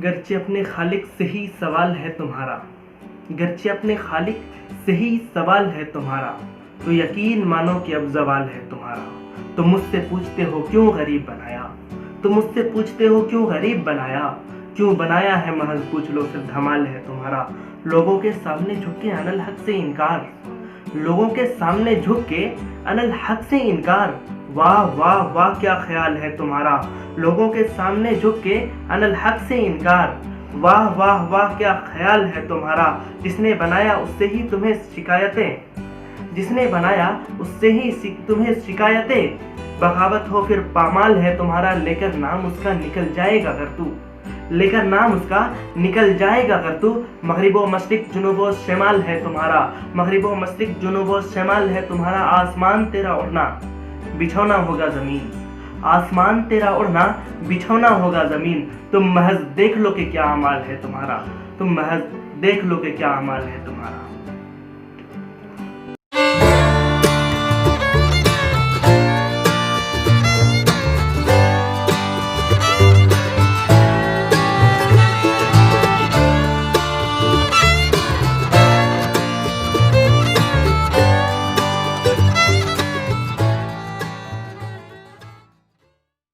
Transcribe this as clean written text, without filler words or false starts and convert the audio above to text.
गर्चे अपने खालिक से ही सवाल है तुम्हारा, गर्चे अपने खालिक से ही सवाल है तुम्हारा, तो यकीन मानो कि अब जवाल है तुम्हारा। तुम मुझसे पूछते हो क्यों गरीब बनाया, तुम मुझसे पूछते हो क्यों गरीब बनाया, क्यों बनाया है महज पूछ लो फिर धमाल है तुम्हारा। लोगों के सामने झुक के अनल हक से इनकार, लोगों के सामने झुक के अनल हक से इनकार, वाह वाह वाह क्या ख्याल है तुम्हारा। लोगों के सामने झुक के अनल हक से इनकार, वाह वाह वाह क्या ख्याल है तुम्हारा। जिसने बनाया उससे ही तुम्हें शिकायतें, जिसने बनाया उससे ही तुम्हें शिकायतें, बगावत हो फिर पामाल है तुम्हारा। लेकर नाम उसका निकल जाएगा अगर तू, लेकर नाम उसका निकल जाएगा अगर तू। मगरिबो मशरिक जुनूबो शमाल है तुम्हारा, मगरिबो मशरिक जुनूबो शमाल है तुम्हारा। आसमान तेरा उड़ना बिछौना होगा जमीन, आसमान तेरा उड़ना बिछौना होगा जमीन। तुम महज देख लो कि क्या अमाल है तुम्हारा, तुम महज देख लो कि क्या अमाल है तुम्हारा।